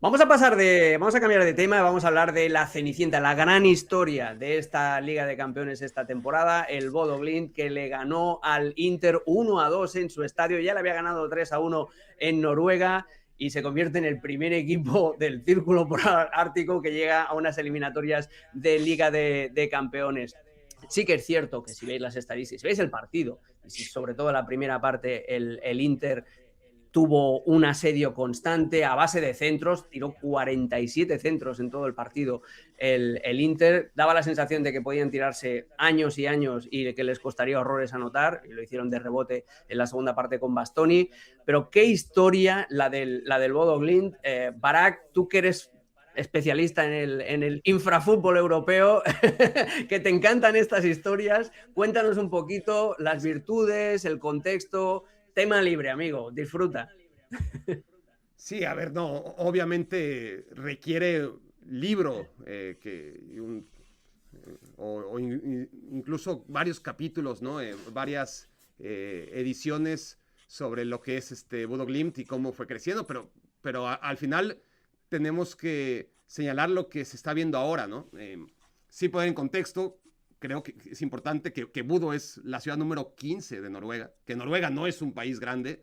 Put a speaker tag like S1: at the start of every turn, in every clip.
S1: Vamos a cambiar de tema, vamos a hablar de la Cenicienta, la gran historia de esta Liga de Campeones esta temporada, el Bodo Glimt, que le ganó al Inter 1-2 en su estadio, ya le había ganado 3-1 en Noruega y se convierte en el primer equipo del Círculo Polar Ártico que llega a unas eliminatorias de Liga de Campeones. Sí que es cierto que si veis las estadísticas, si veis el partido, y si sobre todo la primera parte el Inter tuvo un asedio constante a base de centros, tiró 47 centros en todo el partido. El Inter daba la sensación de que podían tirarse años y años y de que les costaría horrores anotar, y lo hicieron de rebote en la segunda parte con Bastoni. Pero qué historia la del Bodo Glimt. Barak, tú que eres especialista en el infrafútbol europeo, que te encantan estas historias, cuéntanos un poquito las virtudes, el contexto. Tema libre, amigo, disfruta.
S2: Sí, a ver, no, obviamente requiere libro incluso varios capítulos, ¿no? Varias ediciones sobre lo que es este Bodo Glimt y cómo fue creciendo, pero al final tenemos que señalar lo que se está viendo ahora, ¿no? Sí, poner en contexto, creo que es importante que Budo es la ciudad número 15 de Noruega, que Noruega no es un país grande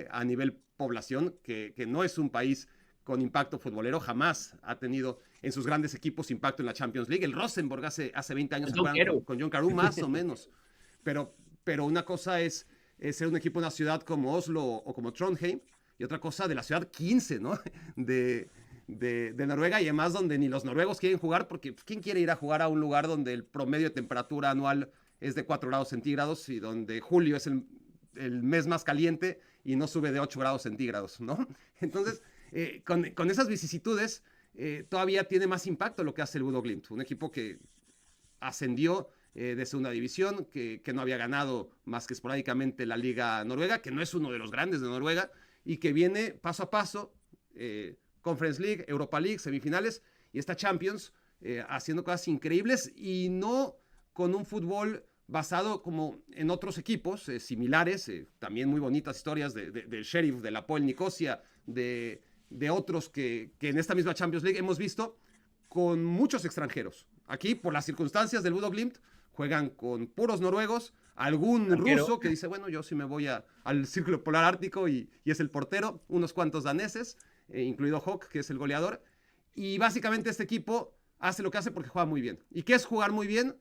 S2: a nivel población, que no es un país con impacto futbolero, jamás ha tenido en sus grandes equipos impacto en la Champions League. El Rosenborg hace 20 años, ¿se
S1: Yo
S2: acuerdan?
S1: quiero.
S2: Con John Carew, más o menos. Pero una cosa es ser un equipo de una ciudad como Oslo o como Trondheim, y otra cosa de la ciudad 15, ¿no? De Noruega, y además donde ni los noruegos quieren jugar, porque ¿quién quiere ir a jugar a un lugar donde el promedio de temperatura anual es de 4 grados centígrados y donde julio es el mes más caliente y no sube de 8 grados centígrados, ¿no? Entonces, con esas vicisitudes, todavía tiene más impacto lo que hace el Bodo Glimt, un equipo que ascendió de segunda división, que no había ganado más que esporádicamente la Liga Noruega, que no es uno de los grandes de Noruega, y que viene paso a paso, Conference League, Europa League, semifinales, y esta Champions, haciendo cosas increíbles y no con un fútbol basado como en otros equipos similares, también muy bonitas historias del Sheriff, del Apoel Nicosia, de otros que en esta misma Champions League hemos visto con muchos extranjeros. Aquí, por las circunstancias del Bodo Glimt, juegan con puros noruegos, algún
S1: Arquero.
S2: ruso que dice, bueno, yo sí me voy al Círculo Polar Ártico y es el portero, unos cuantos daneses, incluido Hawk, que es el goleador. Y básicamente este equipo hace lo que hace porque juega muy bien. ¿Y qué es jugar muy bien?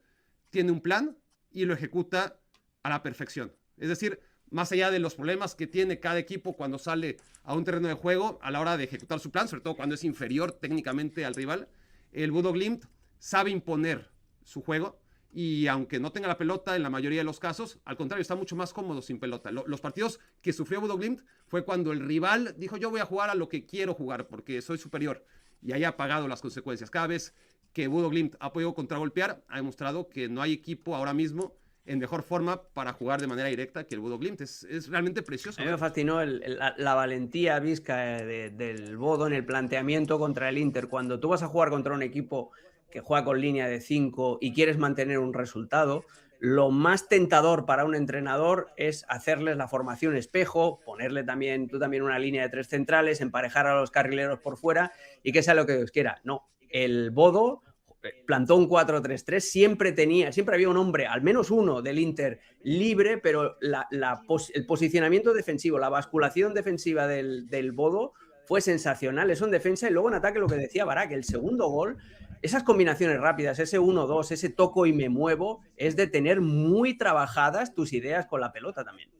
S2: Tiene un plan y lo ejecuta a la perfección. Es decir, más allá de los problemas que tiene cada equipo cuando sale a un terreno de juego a la hora de ejecutar su plan, sobre todo cuando es inferior técnicamente al rival, el Bodo Glimt sabe imponer su juego y aunque no tenga la pelota en la mayoría de los casos, al contrario, está mucho más cómodo sin pelota. Los partidos que sufrió Bodo Glimt fue cuando el rival dijo yo voy a jugar a lo que quiero jugar porque soy superior y ahí ha pagado las consecuencias. Cada vez que Bodo Glimt ha podido contragolpear, ha demostrado que no hay equipo ahora mismo en mejor forma para jugar de manera directa que el Bodo Glimt. Es realmente precioso
S1: A mí me
S2: verlos.
S1: fascinó la valentía visca del Bodo en el planteamiento contra el Inter. Cuando tú vas a jugar contra un equipo que juega con línea de 5 y quieres mantener un resultado, lo más tentador para un entrenador es hacerles la formación espejo, ponerle también tú también una línea de 3 centrales, emparejar a los carrileros por fuera y que sea lo que Dios quiera. No, el Bodo plantó un 4-3-3, siempre había un hombre, al menos uno del Inter libre, pero el posicionamiento defensivo, la basculación defensiva del Bodo fue sensacional, eso en defensa y luego en ataque lo que decía Barak, el segundo gol, esas combinaciones rápidas, ese 1-2, ese toco y me muevo, es de tener muy trabajadas tus ideas con la pelota también.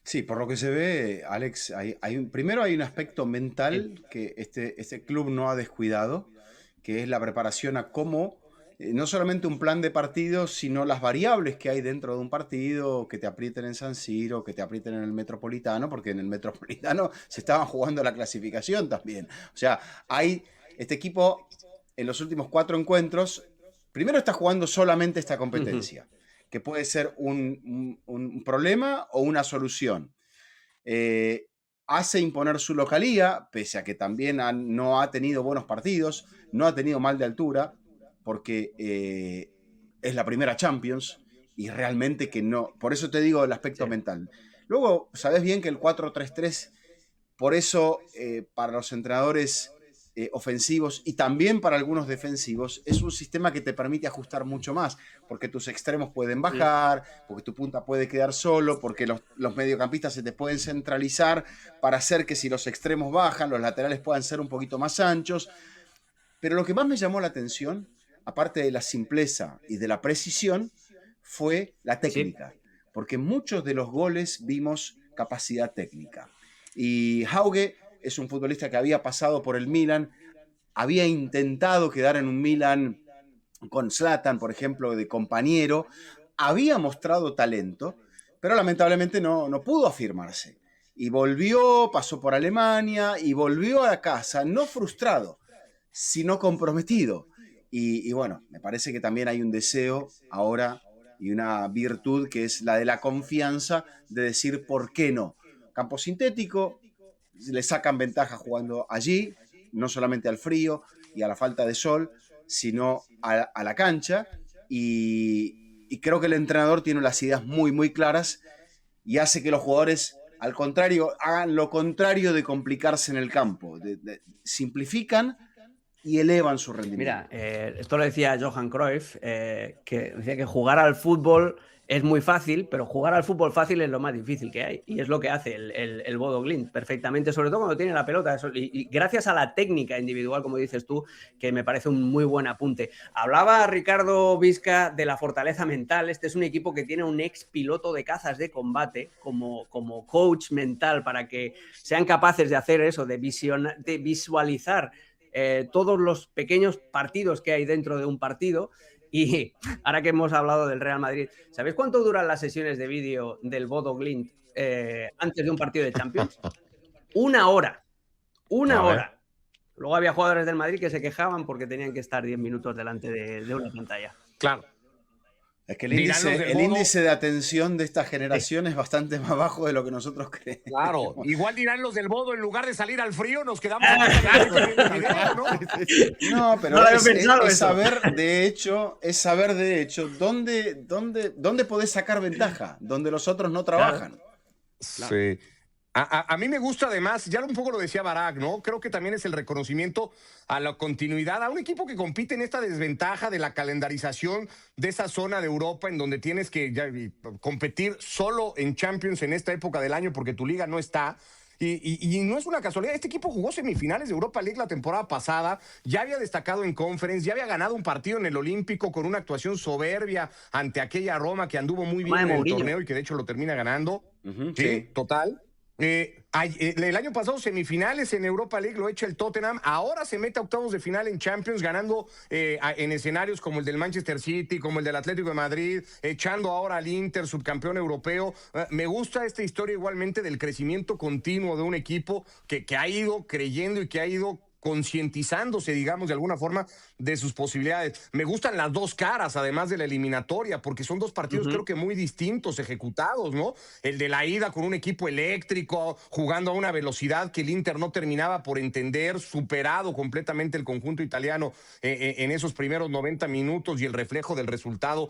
S3: Sí, por lo que se ve, Alex, primero hay un aspecto
S1: Sí.
S3: mental que este club no ha descuidado, que es la preparación a cómo, no solamente un plan de partido, sino las variables que hay dentro de un partido, que te aprieten en San Siro, que te aprieten en el Metropolitano, porque en el Metropolitano se estaban jugando la clasificación también. O sea, este equipo en los últimos 4 encuentros, primero está jugando solamente esta competencia, que puede ser un problema o una solución. Eh, Hace imponer su localía, pese a que también no ha tenido buenos partidos, no ha tenido mal de altura, porque es la primera Champions y realmente que no. Por eso te digo el
S1: Sí.
S3: aspecto mental. Luego, sabes bien que el 4-3-3 Por eso, para los entrenadores ofensivos y también para algunos defensivos, es un sistema que te permite ajustar mucho más, porque tus extremos pueden bajar, porque tu punta puede quedar solo, porque los mediocampistas se te pueden centralizar para hacer que si los extremos bajan, los laterales puedan ser un poquito más anchos. Pero lo que más me llamó la atención, aparte de la simpleza y de la precisión, fue la técnica, porque en muchos de los goles vimos capacidad técnica. Y Hauge es un futbolista que había pasado por el Milan, había intentado quedar en un Milan con Zlatan, por ejemplo, de compañero, había mostrado talento, pero lamentablemente no pudo afirmarse. Y volvió, pasó por Alemania y volvió a casa, no frustrado, sino comprometido. Y bueno, me parece que también hay un deseo ahora y una virtud que es la de la confianza de decir por qué no. Campo sintético, le sacan ventaja jugando allí, no solamente al frío y a la falta de sol, sino a la cancha. Y creo que el entrenador tiene las ideas muy, muy claras y hace que los jugadores, al contrario, hagan lo contrario de complicarse en el campo. Simplifican y elevan su rendimiento.
S1: Mira, esto lo decía Johan Cruyff, que decía que jugar al fútbol es muy fácil, pero jugar al fútbol fácil es lo más difícil que hay. Y es lo que hace el Bodo Glimt perfectamente, sobre todo cuando tiene la pelota. Y gracias a la técnica individual, como dices tú, que me parece un muy buen apunte. Hablaba Ricardo Visca de la fortaleza mental. Este es un equipo que tiene un ex piloto de cazas de combate como coach mental para que sean capaces de hacer eso, de visualizar todos los pequeños partidos que hay dentro de un partido. Y ahora que hemos hablado del Real Madrid, ¿sabéis cuánto duran las sesiones de vídeo del Bodo Glimt antes de un partido de Champions? 1 hora. 1 hora. Luego había jugadores del Madrid que se quejaban porque tenían que estar 10 minutos delante de una pantalla.
S4: Claro.
S3: Es que el índice de atención de esta generación es bastante más bajo de lo que nosotros creemos.
S4: Claro, igual dirán los del Bodo, en lugar de salir al frío, nos quedamos viendo el video, ¿no?
S3: No, pero
S1: no
S3: es saber de hecho dónde podés sacar ventaja, donde los otros no trabajan.
S4: Claro. Sí. A mí me gusta además, ya un poco lo decía Barak, ¿no? Creo que también es el reconocimiento a la continuidad, a un equipo que compite en esta desventaja de la calendarización de esa zona de Europa en donde tienes que competir solo en Champions en esta época del año porque tu liga no está. Y no es una casualidad, este equipo jugó semifinales de Europa League la temporada pasada, ya había destacado en Conference, ya había ganado un partido en el Olímpico con una actuación soberbia ante aquella Roma que anduvo muy bien en el torneo y que de hecho lo termina ganando. Sí, total. El año pasado semifinales en Europa League lo echa el Tottenham, ahora se mete a octavos de final en Champions ganando en escenarios como el del Manchester City, como el del Atlético de Madrid, echando ahora al Inter, subcampeón europeo. Me gusta esta historia igualmente del crecimiento continuo de un equipo que ha ido creyendo y que ha ido concientizándose, digamos, de alguna forma, de sus posibilidades. Me gustan las dos caras, además de la eliminatoria, porque son dos partidos creo que muy distintos ejecutados, ¿no? El de la ida con un equipo eléctrico, jugando a una velocidad que el Inter no terminaba por entender, superado completamente el conjunto italiano en esos primeros 90 minutos y el reflejo del resultado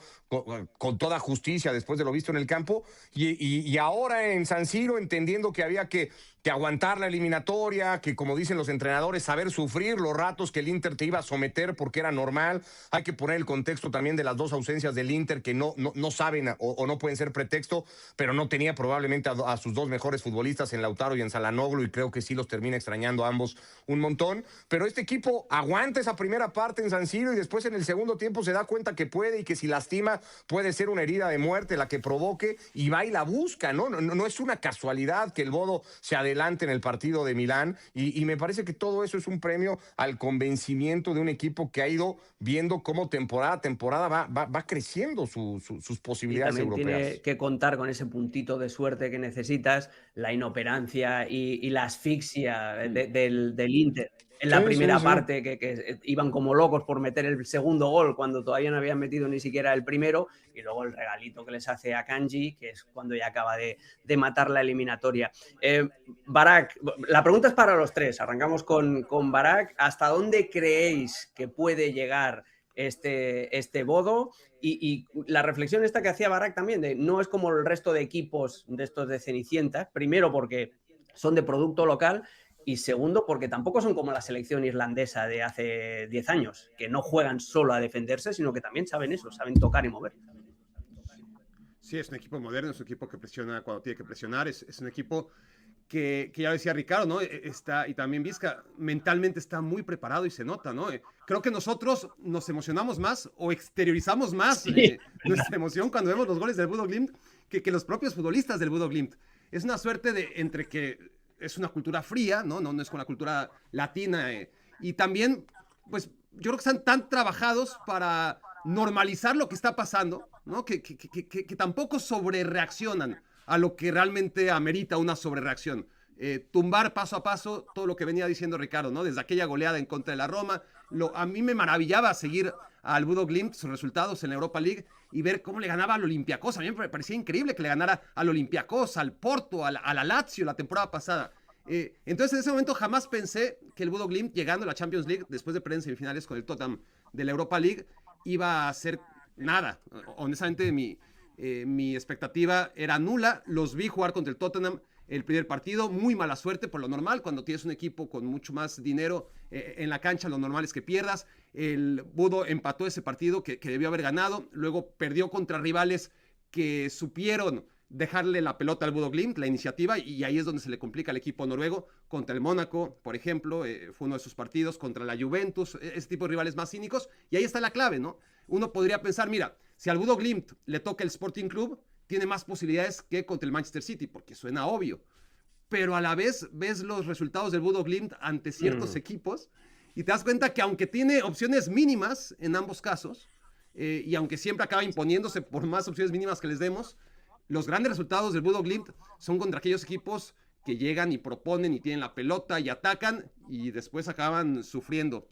S4: con toda justicia después de lo visto en el campo. Y ahora en San Siro, entendiendo que había que aguantar la eliminatoria, que como dicen los entrenadores, saber sufrir los ratos que el Inter te iba a someter porque era normal. Hay que poner el contexto también de las dos ausencias del Inter que no saben o no pueden ser pretexto, pero no tenía probablemente a sus dos mejores futbolistas en Lautaro y en Çalhanoğlu y creo que sí los termina extrañando a ambos un montón. Pero este equipo aguanta esa primera parte en San Siro y después en el segundo tiempo se da cuenta que puede y que si lastima puede ser una herida de muerte la que provoque y va y la busca, ¿no? No es una casualidad que el Bodo se adelante en el partido de Milán y me parece que todo eso es un premio al convencimiento de un equipo que ha ido viendo cómo temporada a temporada va creciendo sus posibilidades europeas.
S1: Tiene que contar con ese puntito de suerte que necesitas, la inoperancia y la asfixia del Inter. En la primera parte, que iban como locos por meter el segundo gol cuando todavía no habían metido ni siquiera el primero, y luego el regalito que les hace a Kanji, que es cuando ya acaba de matar la eliminatoria. Barak, la pregunta es para los tres. Arrancamos con Barak. ¿Hasta dónde creéis que puede llegar este Bodo? Y la reflexión esta que hacía Barak también, de no es como el resto de equipos de estos de Cenicienta, primero porque son de producto local. Y segundo, porque tampoco son como la selección irlandesa de hace 10 años, que no juegan solo a defenderse, sino que también saben eso, saben tocar y mover.
S2: Sí, es un equipo moderno, es un equipo que presiona cuando tiene que presionar, es un equipo que ya decía Ricardo, ¿no? Y también Vizca, mentalmente está muy preparado y se nota, ¿no? Creo que nosotros nos emocionamos más o exteriorizamos más nuestra emoción cuando vemos los goles del Bodo Glimt que los propios futbolistas del Bodo Glimt. Es una suerte de entre que es una cultura fría, ¿no? No es con la cultura latina. Y también, pues, yo creo que están tan trabajados para normalizar lo que está pasando, ¿no? Que tampoco sobrereaccionan a lo que realmente amerita una sobrereacción. Tumbar paso a paso todo lo que venía diciendo Ricardo, ¿no? Desde aquella goleada en contra de la Roma. A mí me maravillaba seguir al Bodo Glimt sus resultados en la Europa League y ver cómo le ganaba al Olympiacos. A mí me parecía increíble que le ganara al Olympiacos, al Porto, a la Lazio la temporada pasada. Entonces en ese momento jamás pensé que el Bodo Glimt, llegando a la Champions League, después de perder en semifinales con el Tottenham de la Europa League, iba a hacer nada. Honestamente, mi expectativa era nula. Los vi jugar contra el Tottenham el primer partido, muy mala suerte por lo normal. Cuando tienes un equipo con mucho más dinero en la cancha, lo normal es que pierdas. El Bodo empató ese partido que debió haber ganado. Luego perdió contra rivales que supieron dejarle la pelota al Bodo Glimt, la iniciativa, y ahí es donde se le complica al equipo noruego. Contra el Mónaco, por ejemplo, fue uno de sus partidos, contra la Juventus, ese tipo de rivales más cínicos, y ahí está la clave, ¿no? Uno podría pensar, mira, si al Bodo Glimt le toca el Sporting Club, tiene más posibilidades que contra el Manchester City, porque suena obvio, pero a la vez ves los resultados del Bodo Glimt ante ciertos equipos, y te das cuenta que aunque tiene opciones mínimas en ambos casos, y aunque siempre acaba imponiéndose por más opciones mínimas que les demos, los grandes resultados del Bodo Glimt son contra aquellos equipos que llegan y proponen y tienen la pelota y atacan y después acaban sufriendo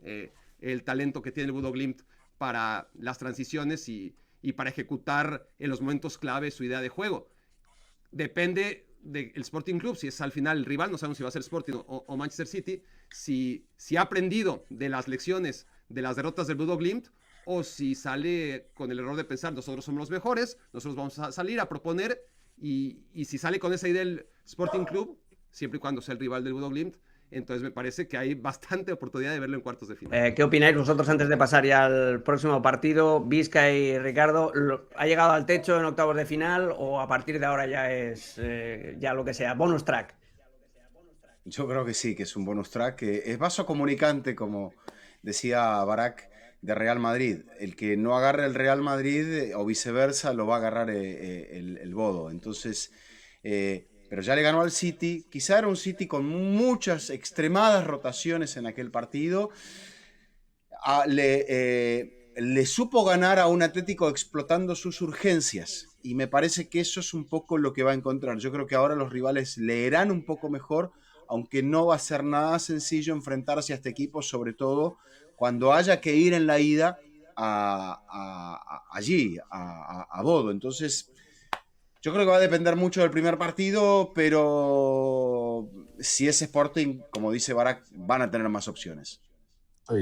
S2: el talento que tiene el Bodo Glimt para las transiciones y para ejecutar en los momentos clave su idea de juego. Depende del Sporting Club, si es al final el rival, no sabemos si va a ser Sporting o Manchester City, si ha aprendido de las lecciones de las derrotas del Bodo Glimt, o si sale con el error de pensar nosotros somos los mejores, nosotros vamos a salir a proponer, y si sale con esa idea del Sporting Club, siempre y cuando sea el rival del Bodo Glimt, entonces me parece que hay bastante oportunidad de verlo en cuartos de final.
S1: ¿Qué opináis vosotros antes de pasar ya al próximo partido? Vizca y Ricardo, ¿ha llegado al techo en octavos de final o a partir de ahora ya es ya lo que sea, bonus track?
S3: Yo creo que sí, que es un bonus track, que es vaso comunicante, como decía Barak, de Real Madrid. El que no agarre el Real Madrid o viceversa lo va a agarrar el Bodo. Entonces, pero ya le ganó al City. Quizá era un City con muchas extremadas rotaciones en aquel partido. Le supo ganar a un Atlético explotando sus urgencias. Y me parece que eso es un poco lo que va a encontrar. Yo creo que ahora los rivales leerán un poco mejor, aunque no va a ser nada sencillo enfrentarse a este equipo, sobre todo cuando haya que ir en la ida allí, a Bodo. Entonces, yo creo que va a depender mucho del primer partido, pero si es Sporting, como dice Barak, van a tener más opciones.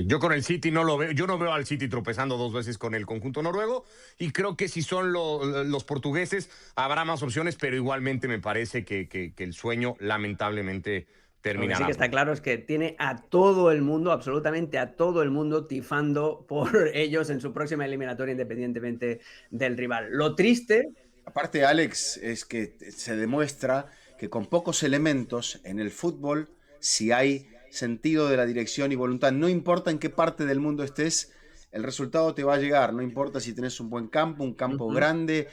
S4: Yo con el City no lo veo, yo no veo al City tropezando dos veces con el conjunto noruego, y creo que si son los portugueses habrá más opciones, pero igualmente me parece que el sueño lamentablemente terminará.
S1: Lo que sí que está claro es que tiene a todo el mundo, absolutamente a todo el mundo, tifando por ellos en su próxima eliminatoria, independientemente del rival. Lo triste...
S3: Aparte, Alex, es que se demuestra que con pocos elementos en el fútbol, si hay sentido de la dirección y voluntad, no importa en qué parte del mundo estés, el resultado te va a llegar. No importa si tenés un buen campo, un campo grande.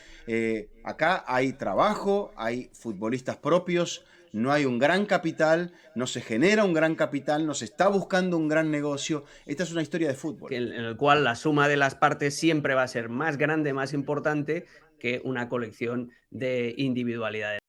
S3: Acá hay trabajo, hay futbolistas propios, no hay un gran capital, no se genera un gran capital, no se está buscando un gran negocio. Esta es una historia de fútbol.
S1: En el cual la suma de las partes siempre va a ser más grande, más importante que una colección de individualidades.